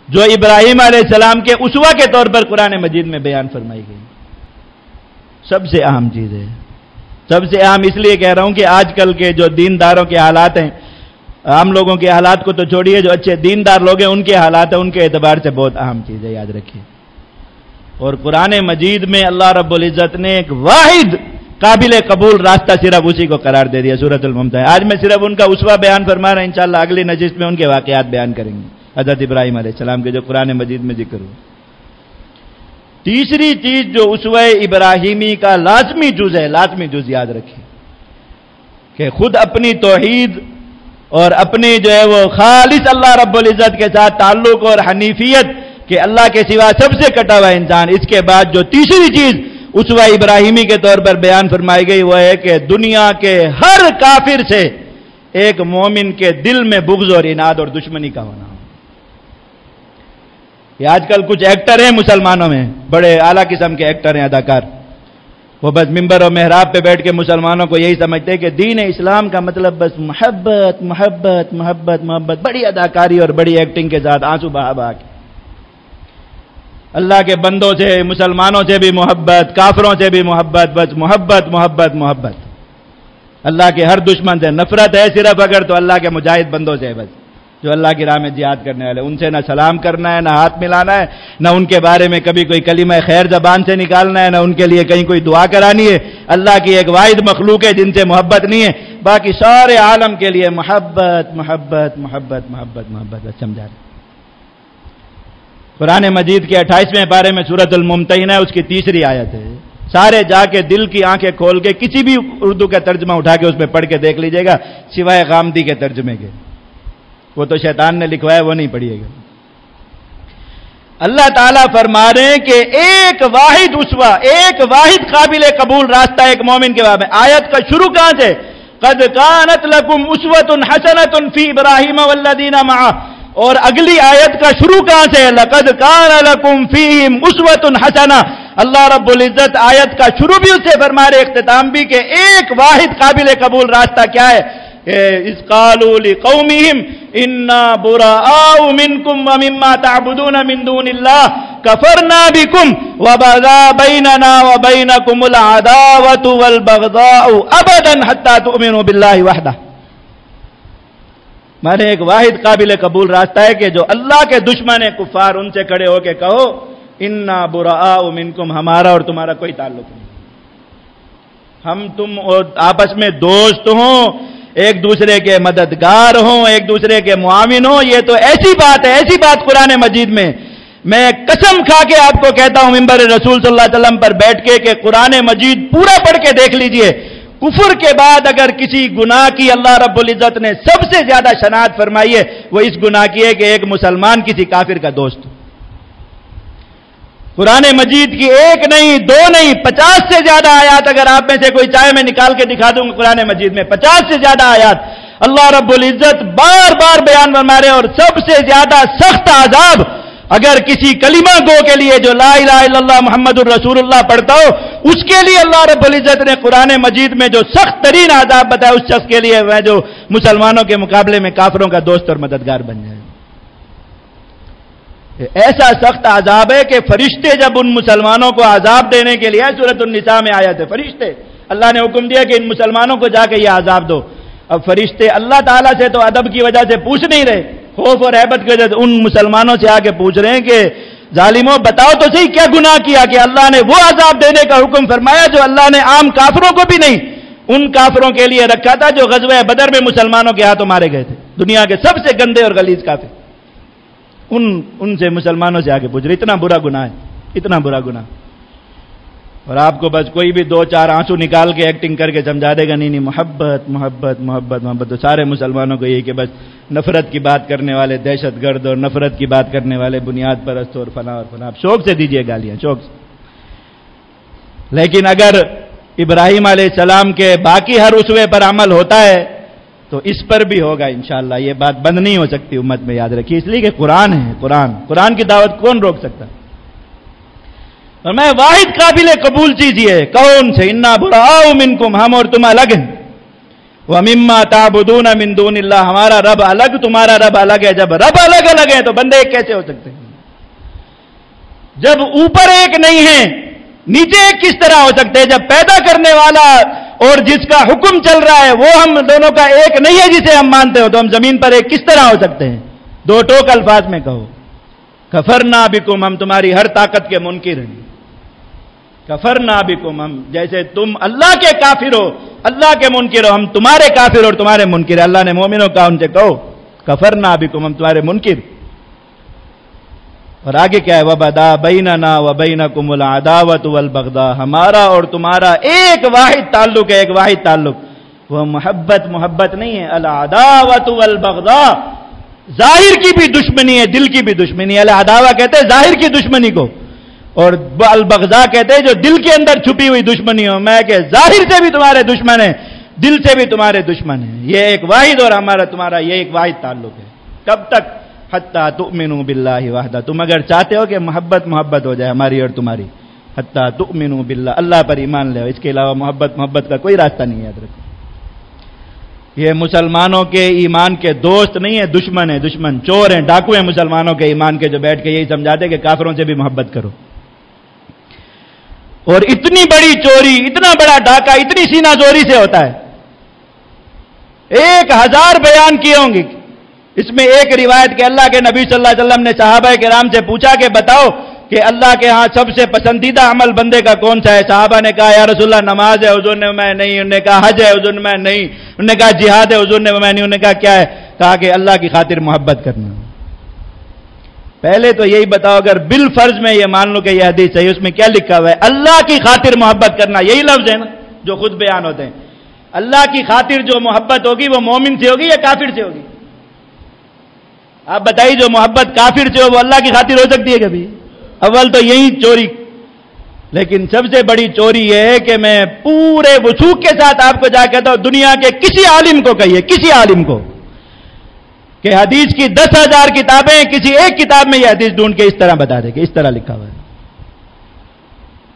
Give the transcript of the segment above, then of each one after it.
جو ابراہیم علیہ السلام کے اسوہ کے طور پر قرآن مجید میں بیان فرمائی گئی، سب سے اہم چیز ہے۔ سب سے اہم اس لیے کہہ رہا ہوں کہ آج کل کے جو دینداروں کے حالات ہیں، عام لوگوں کے حالات کو تو چھوڑیے، جو اچھے دیندار لوگ ہیں ان کے حالات ہیں، ان کے اعتبار سے بہت اہم چیز ہے، یاد رکھیے۔ اور قرآن مجید میں اللہ رب العزت نے ایک واحد قابل قبول راستہ صرف اسی کو قرار دے دیا، سورۃ الممتحنہ۔ آج میں صرف ان کا اسوہ بیان فرما رہا ہوں، انشاءاللہ اگلی نشست میں ان کے واقعات بیان کریں گے، حضرت ابراہیم علیہ السلام کے جو قرآن مجید میں ذکر ہو۔ تیسری چیز جو اسوہ ابراہیمی کا لازمی جز ہے، لازمی جز یاد رکھیں کہ خود اپنی توحید اور اپنی جو ہے وہ خالص اللہ رب العزت کے ساتھ تعلق اور حنیفیت کہ اللہ کے سوا سب سے کٹا ہوا انسان، اس کے بعد جو تیسری چیز اسوہ ابراہیمی کے طور پر بیان فرمائی گئی وہ ہے کہ دنیا کے ہر کافر سے ایک مومن کے دل میں بغض اور عناد اور دشمنی کا ہونا۔ یہ آج کل کچھ ایکٹر ہیں مسلمانوں میں، بڑے اعلیٰ قسم کے ایکٹر ہیں، اداکار، وہ بس ممبر و محراب پہ بیٹھ کے مسلمانوں کو یہی سمجھتے ہیں کہ دین اسلام کا مطلب بس محبت محبت محبت محبت، بڑی اداکاری اور بڑی ایکٹنگ کے ساتھ آنسو بہا بہا کے اللہ کے بندوں سے، مسلمانوں سے بھی محبت، کافروں سے بھی محبت، بس محبت محبت محبت۔ اللہ کے ہر دشمن سے نفرت ہے صرف اگر تو اللہ کے مجاہد بندوں سے ہے، بس جو اللہ کی راہ میں جہاد کرنے والے، ان سے نہ سلام کرنا ہے، نہ ہاتھ ملانا ہے، نہ ان کے بارے میں کبھی کوئی کلمہ خیر زبان سے نکالنا ہے، نہ ان کے لیے کہیں کوئی دعا کرانی ہے۔ اللہ کی ایک واحد مخلوق ہے جن سے محبت نہیں ہے، باقی سارے عالم کے لیے محبت محبت محبت محبت محبت، بس سمجھا رہے۔ قرآن مجید کے 28ویں پارے میں سورۃ الممتحنہ ہے، اس کی تیسری آیت ہے۔ سارے جا کے دل کی آنکھیں کھول کے کسی بھی اردو کا ترجمہ اٹھا کے اس میں پڑھ کے دیکھ لیجئے گا، سوائے غامدی کے ترجمے کے، وہ تو شیطان نے لکھوایا، وہ نہیں پڑھیے گا۔ اللہ تعالیٰ فرما رہے ہیں کہ ایک واحد اسوہ، ایک واحد قابل قبول راستہ ایک مومن کے باب میں۔ آیت کا شروع کہاں سے؟ قد کانت لکم اسوۃ حسنۃ فی ابراہیم والذین معہ، اور اگلی آیت کا شروع کہاں سے؟ لقد کان لکم فیہم اسوۃ حسنہ۔ اللہ رب العزت آیت کا شروع بھی اس سے فرما رہے، اختتام بھی، کہ ایک واحد قابل قبول راستہ کیا ہے؟ اذ قالوا لقومهم انا براء منکم ومما تعبدون من دون اللہ کفرنا بکم وبدا بیننا وبینکم العداوۃ والبغضاء ابدا حتی تؤمنوا باللہ وحدہ۔ مانے ایک واحد قابل قبول راستہ ہے کہ جو اللہ کے دشمن ہیں کفار، ان سے کھڑے ہو کے کہو انا براء منکم، ہمارا اور تمہارا کوئی تعلق نہیں، ہم تم آپس میں دوست ہوں، ایک دوسرے کے مددگار ہوں، ایک دوسرے کے معاون ہوں۔ یہ تو ایسی بات ہے، ایسی بات قرآن مجید میں میں قسم کھا کے آپ کو کہتا ہوں ممبر رسول صلی اللہ علیہ وسلم پر بیٹھ کے کہ قرآن مجید پورا پڑھ کے دیکھ لیجئے، کفر کے بعد اگر کسی گناہ کی اللہ رب العزت نے سب سے زیادہ شناعت فرمائی ہے وہ اس گناہ کی ہے کہ ایک مسلمان کسی کافر کا دوست ہو۔ قرآن مجید کی ایک نہیں، دو نہیں، 50 سے زیادہ آیات اگر آپ میں سے کوئی چاہے میں نکال کے دکھا دوں گا، قرآن مجید میں 50 سے زیادہ آیات اللہ رب العزت بار بار بیان فرما رہے ہیں، اور سب سے زیادہ سخت عذاب اگر کسی کلمہ گو کے لیے جو لا الہ الا اللہ محمد الرسول اللہ پڑھتا ہو، اس کے لیے اللہ رب العزت نے قرآن مجید میں جو سخت ترین عذاب بتایا اس شخص کے لیے وہ جو مسلمانوں کے مقابلے میں کافروں کا دوست اور مددگار بن جائے۔ ایسا سخت عذاب ہے کہ فرشتے جب ان مسلمانوں کو عذاب دینے کے لیے، سورۃ النساء میں آیت ہے، فرشتے اللہ نے حکم دیا کہ ان مسلمانوں کو جا کے یہ عذاب دو۔ اب فرشتے اللہ تعالیٰ سے تو ادب کی وجہ سے پوچھ نہیں رہے، خوف اور ہیبت کی وجہ سے ان مسلمانوں سے آ کے پوچھ رہے ہیں کہ ظالموں بتاؤ تو صحیح کیا گناہ کیا کہ اللہ نے وہ عذاب دینے کا حکم فرمایا جو اللہ نے عام کافروں کو بھی نہیں، ان کافروں کے لیے رکھا تھا جو غزوہ بدر میں مسلمانوں کے ہاتھوں مارے گئے تھے، دنیا کے سب سے گندے اور غلیظ کافر، ان سے مسلمانوں سے آگے پوچھ رہے، اتنا برا گناہ ہے، اتنا برا گناہ۔ اور آپ کو بس کوئی بھی 2-4 آنسو نکال کے ایکٹنگ کر کے سمجھا دے گا، نہیں محبت محبت محبت محبت، تو سارے مسلمانوں کو یہی کہ بس نفرت کی بات کرنے والے دہشت گرد اور نفرت کی بات کرنے والے بنیاد پرست اور فنا اور فنا، آپ شوق سے دیجئے گالیاں، شوق سے۔ لیکن اگر ابراہیم علیہ السلام کے باقی ہر اسوے پر عمل ہوتا ہے تو اس پر بھی ہوگا انشاءاللہ، یہ بات بند نہیں ہو سکتی امت میں، یاد رکھیے، اس لیے کہ قرآن ہے، قرآن کی دعوت کون روک سکتا؟ اور میں واحد قابل قبول چیز یہ ہے، کون سے انا براء منکم، ہم اور تم الگ ہیں، وَمِمَّا تَعْبُدُونَ مِن دُونِ اللَّهِ، ہمارا رب الگ تمہارا رب الگ ہے. جب رب الگ الگ ہے تو بندے ایک کیسے ہو سکتے ہیں؟ جب اوپر ایک نہیں ہے نیچے ایک کس طرح ہو سکتے ہیں؟ جب پیدا کرنے والا اور جس کا حکم چل رہا ہے وہ ہم دونوں کا ایک نہیں ہے جسے ہم مانتے ہو، تو ہم زمین پر ایک کس طرح ہو سکتے ہیں؟ دو ٹوک الفاظ میں کہو، کفرنا بکم، ہم تمہاری ہر طاقت کے منکر ہیں. کفرنا بکم، ہم جیسے تم اللہ کے کافر ہو، اللہ کے منکر ہو، ہم تمہارے کافر اور تمہارے منکر. اللہ نے مومنوں کا ان سے کہو کفرنا بکم، ہم تمہارے منکر. اور آگے کیا ہے؟ وَبَدَا بَيْنَنَا وَبَيْنَكُمُ الْعَدَاوَةُ وَالْبَغْضَاءُ، ہمارا اور تمہارا ایک واحد تعلق ہے، ایک واحد تعلق. وہ محبت نہیں ہے. الْعَدَاوَةُ وَالْبَغْضَاءُ، ظاہر کی بھی دشمنی ہے، دل کی بھی دشمنی ہے. العداوہ کہتے ہیں ظاہر کی دشمنی کو، اور البغضاء کہتے ہیں جو دل کے اندر چھپی ہوئی دشمنی ہو. میں کہ ظاہر سے بھی تمہارے دشمن ہیں، دل سے بھی تمہارے دشمن ہیں. یہ ایک واحد اور ہمارا تمہارا یہ ایک واحد تعلق ہے. کب تک؟ حتیٰ تؤمنوا باللہ وحدہ، تم اگر چاہتے ہو کہ محبت ہو جائے ہماری اور تمہاری، حتیٰ تؤمنوا باللہ، اللہ پر ایمان لے. اس کے علاوہ محبت کا کوئی راستہ نہیں ہے. یاد رکھو، یہ مسلمانوں کے ایمان کے دوست نہیں ہے، دشمن ہے. دشمن چور ہیں، ڈاکو ہیں مسلمانوں کے ایمان کے، جو بیٹھ کے یہی سمجھاتے کہ کافروں سے بھی محبت کرو. اور اتنی بڑی چوری، اتنا بڑا ڈاکہ اتنی سینہ زوری سے ہوتا ہے. 1000 بیان کیے ہوں گے. اس میں ایک روایت کہ اللہ کے نبی صلی اللہ علیہ وسلم نے صحابہ کرام سے پوچھا کہ بتاؤ کہ اللہ کے ہاں سب سے پسندیدہ عمل بندے کا کون سا ہے؟ صحابہ نے کہا یا رسول اللہ نماز ہے. حضور نے میں نہیں. انہوں نے کہا حج ہے. حضور نے میں نہیں. انہوں نے کہا جہاد ہے. حضور نے میں نہیں. انہوں نے کہا کیا ہے؟ کہا کہ اللہ کی خاطر محبت کرنا. پہلے تو یہی بتاؤ، اگر بالفرض میں یہ مان لو کہ یہ حدیث صحیح، اس میں کیا لکھا ہوا ہے؟ اللہ کی خاطر محبت کرنا. یہی لفظ ہے نا جو خود بیان ہوتے ہیں. اللہ کی خاطر جو محبت ہوگی وہ مومن سے ہوگی یا کافر سے ہوگی؟ آپ بتائیے، جو محبت کافر سے ہو وہ اللہ کی خاطر ہو سکتی ہے کبھی؟ اول تو یہی چوری. لیکن سب سے بڑی چوری یہ ہے کہ میں پورے وثوق کے ساتھ آپ کو جا کہتا ہوں، دنیا کے کسی عالم کو کہیے، کسی عالم کو کہ حدیث کی 10,000 کتابیں، کسی ایک کتاب میں یہ حدیث ڈھونڈ کے اس طرح بتا دے کہ اس طرح لکھا ہوا ہے.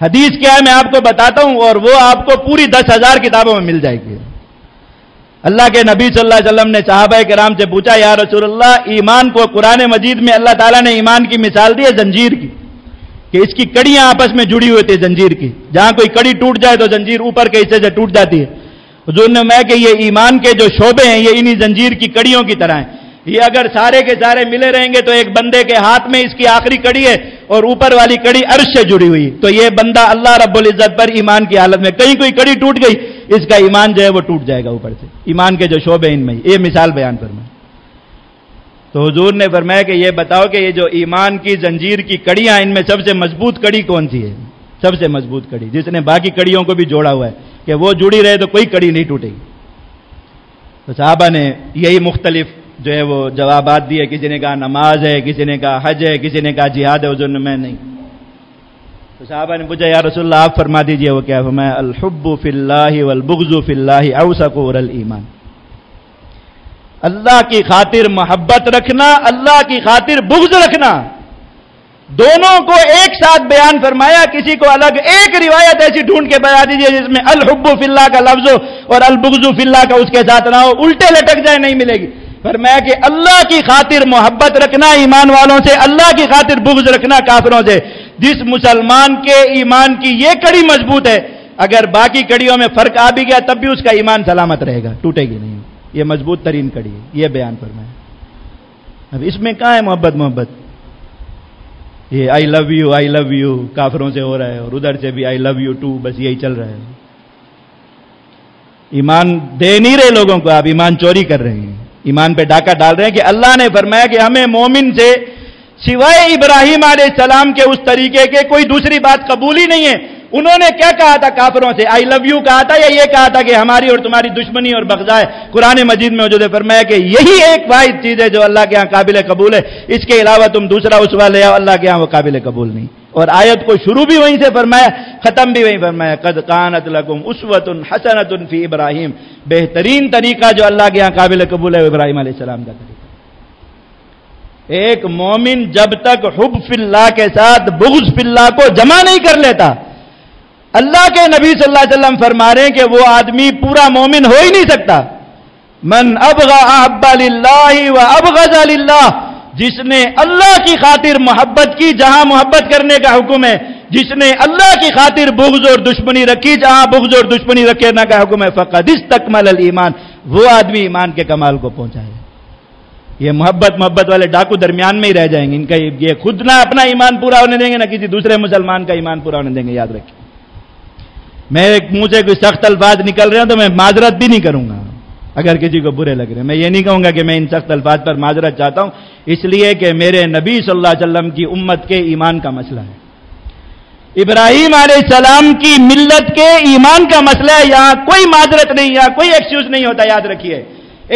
حدیث کیا ہے میں آپ کو بتاتا ہوں، اور وہ آپ کو پوری 10,000 کتابوں میں مل جائے گی. اللہ کے نبی صلی اللہ علیہ وسلم نے صحابہ کرام سے پوچھا یا رسول اللہ، ایمان کو قرآن مجید میں اللہ تعالیٰ نے ایمان کی مثال دی ہے زنجیر کی، کہ اس کی کڑیاں آپس میں جڑی ہوئی تھی زنجیر کی. جہاں کوئی کڑی ٹوٹ جائے تو زنجیر اوپر کے حصے سے ٹوٹ جاتی ہے. حضور نے میں کہ یہ ایمان کے جو شعبے ہیں یہ انہی زنجیر کی کڑیوں کی طرح ہیں. یہ اگر سارے کے سارے ملے رہیں گے تو ایک بندے کے ہاتھ میں اس کی آخری کڑی ہے اور اوپر والی کڑی عرش سے جڑی ہوئی. تو یہ بندہ اللہ رب العزت پر ایمان کی حالت میں، کہیں کوئی کڑی ٹوٹ گئی اس کا ایمان جو ہے وہ ٹوٹ جائے گا اوپر سے. ایمان کے جو شعبے ان میں یہ مثال بیان فرمائے. تو حضور نے فرمایا کہ یہ بتاؤ کہ یہ جو ایمان کی زنجیر کی کڑیاں، ان میں سب سے مضبوط کڑی کون سی ہے؟ سب سے مضبوط کڑی جس نے باقی کڑیوں کو بھی جوڑا ہوا ہے کہ وہ جڑی رہے تو کوئی کڑی نہیں ٹوٹے گی. تو صحابہ نے یہی مختلف جو ہے وہ جوابات دیے. کسی نے کہا نماز ہے، کسی نے کہا حج ہے، کسی نے کہا جہاد ہے. حضور نے میں نہیں. تو صحابہ نے پوچھا یا رسول اللہ آپ فرما دیجئے وہ کیا؟ فرمایا الحب فی اللہ والبغض فی اللہ اوثق الایمان. اللہ کی خاطر محبت رکھنا، اللہ کی خاطر بغض رکھنا، دونوں کو ایک ساتھ بیان فرمایا. کسی کو الگ ایک روایت ایسی ڈھونڈ کے بتا دیجئے جس میں الحب فی اللہ کا لفظ ہو اور البغض فی اللہ کا اس کے ساتھ نہ ہو، الٹے لٹک جائے، نہیں ملے گی. فرمایا کہ اللہ کی خاطر محبت رکھنا ایمان والوں سے، اللہ کی خاطر بغض رکھنا کافروں سے. جس مسلمان کے ایمان کی یہ کڑی مضبوط ہے، اگر باقی کڑیوں میں فرق آ بھی گیا تب بھی اس کا ایمان سلامت رہے گا، ٹوٹے گی نہیں. یہ مضبوط ترین کڑی ہے. یہ بیان فرمایا. اب اس میں کہاں ہے محبت؟ یہ آئی لو یو کافروں سے ہو رہا ہے، اور ادھر سے بھی آئی لو یو ٹو، بس یہی چل رہا ہے. ایمان دے نہیں رہے لوگوں کو، آپ ایمان چوری کر رہے ہیں، ایمان پہ ڈاکہ ڈال رہے ہیں. کہ اللہ نے فرمایا کہ ہمیں مومن سے سوائے ابراہیم علیہ السلام کے اس طریقے کے کوئی دوسری بات قبول ہی نہیں ہے. انہوں نے کیا کہا تھا کافروں سے؟ آئی لو یو کہا تھا یا یہ کہا تھا کہ ہماری اور تمہاری دشمنی اور بغضا ہے؟ قرآن مجید میں موجود ہے. فرمایا کہ یہی ایک واحد چیز ہے جو اللہ کے ہاں قابل قبول ہے، اس کے علاوہ تم دوسرا اسوہ لے آؤ، اللہ کے ہاں وہ قابل قبول نہیں. اور آیت کو شروع بھی وہیں سے فرمایا، ختم بھی وہیں فرمایا قد کانت لکم اسوۃ حسنۃ فی ابراہیم. بہترین طریقہ جو اللہ کے ہاں قابل قبول ہے وہ ابراہیم علیہ السلام کا طریقہ. ایک مومن جب تک حب فی اللہ کے ساتھ بغض فی اللہ کو جمع نہیں کر لیتا، اللہ کے نبی صلی اللہ علیہ وسلم فرما رہے ہیں کہ وہ آدمی پورا مومن ہو ہی نہیں سکتا. من ابغى احب للہ و ابغض للہ، جس نے اللہ کی خاطر محبت کی جہاں محبت کرنے کا حکم ہے، جس نے اللہ کی خاطر بغض اور دشمنی رکھی جہاں بغض اور دشمنی رکھنے کا حکم ہے، فقد استکمل الایمان، وہ آدمی ایمان کے کمال کو پہنچا ہے۔ یہ محبت والے ڈاکو درمیان میں ہی رہ جائیں گے، ان کا یہ خود نہ اپنا ایمان پورا ہونے دیں گے، نہ کسی دوسرے مسلمان کا ایمان پورا ہونے دیں گے، یاد رکھیں۔ میرے منہ سے کوئی سخت الفاظ نکل رہے ہیں تو میں معذرت بھی نہیں کروں گا اگر کسی کو برے لگ رہے ہیں۔ میں یہ نہیں کہوں گا کہ میں ان سخت الفاظ پر معذرت چاہتا ہوں، اس لیے کہ میرے نبی صلی اللہ علیہ وسلم کی امت کے ایمان کا مسئلہ ہے، ابراہیم علیہ السلام کی ملت کے ایمان کا مسئلہ ہے، یہاں کوئی معذرت نہیں، یہاں کوئی ایکسکیوز نہیں ہوتا، یاد رکھیے۔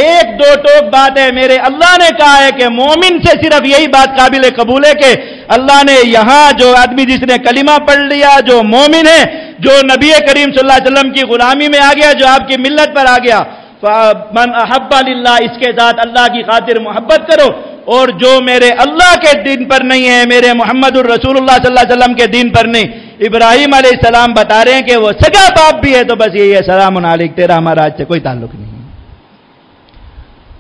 ایک دو ٹوک بات ہے، میرے اللہ نے کہا ہے کہ مومن سے صرف یہی بات قابل قبول ہے کہ اللہ نے یہاں جو آدمی جس نے کلمہ پڑھ لیا، جو مومن ہے، جو نبی کریم صلی اللہ علیہ وسلم کی غلامی میں آ گیا، جو آپ کی ملت پر آ گیا، من احب للہ، اس کے ساتھ اللہ کی خاطر محبت کرو، اور جو میرے اللہ کے دین پر نہیں ہے، میرے محمد الرسول اللہ صلی اللہ علیہ وسلم کے دین پر نہیں۔ ابراہیم علیہ السلام بتا رہے ہیں کہ وہ سگا باپ بھی ہے، تو بس یہی ہے، سلام علیک، تیرا ہمارا آج سے کوئی تعلق نہیں ہے،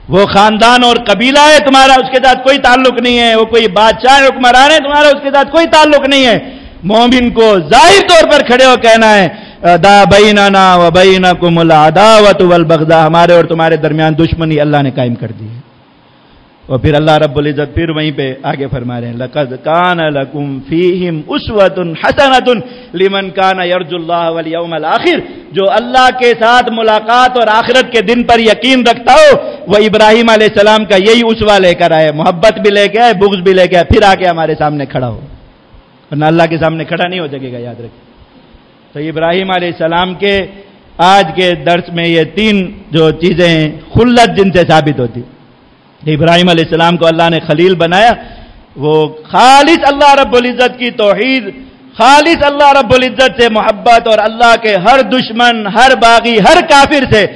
وہ خاندان اور قبیلہ ہے تمہارا، اس کے ساتھ کوئی تعلق نہیں ہے، وہ کوئی بادشاہ حکمران ہے تمہارا، اس کے ساتھ کوئی تعلق نہیں ہے۔ مومن کو ظاہر طور پر کھڑے ہو کہنا ہے دا بیننا و بینکم العداوۃ والبغضاء، ہمارے اور تمہارے درمیان دشمنی اللہ نے قائم کر دی ہے۔ اور پھر اللہ رب العزت پھر وہیں پہ آگے فرما رہے ہیں لقد کان لکم فیہم اسوۃ حسنۃ لمن کان یرجو اللہ والیوم الآخر، جو اللہ کے ساتھ ملاقات اور آخرت کے دن پر یقین رکھتا ہو، وہ ابراہیم علیہ السلام کا یہی اسوہ لے کر آئے، محبت بھی لے کے آئے، بغض بھی لے کے آئے، پھر آ کے ہمارے سامنے کھڑا ہو، ورنہ اللہ کے سامنے کھڑا نہیں ہو سکے گا، یاد رکھیں۔ تو ابراہیم علیہ السلام کے آج کے درس میں یہ تین جو چیزیں ہیں خلت جن سے ثابت ہوتی، ابراہیم علیہ السلام کو اللہ نے خلیل بنایا، وہ خالص اللہ رب العزت کی توحید، خالص اللہ رب العزت سے محبت، اور اللہ کے ہر دشمن، ہر باغی، ہر کافر سے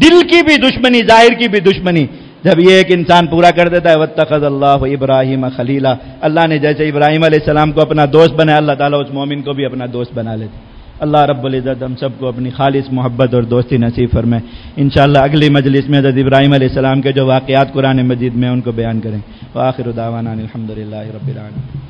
دل کی بھی دشمنی، ظاہر کی بھی دشمنی، جب یہ ایک انسان پورا کر دیتا ہے، واتخذ اللہ ابراہیم خلیلا، اللہ نے جیسے ابراہیم علیہ السلام کو اپنا دوست بنایا، اللہ تعالیٰ اس مومن کو بھی اپنا دوست بنا لیتے۔ اللہ رب العزت ہم سب کو اپنی خالص محبت اور دوستی نصیب فرمائے۔ انشاءاللہ اگلی مجلس میں حضرت ابراہیم علیہ السلام کے جو واقعات قرآن مجید میں ان کو بیان کریں۔ وآخر دعوانا الحمدللہ رب العالمین۔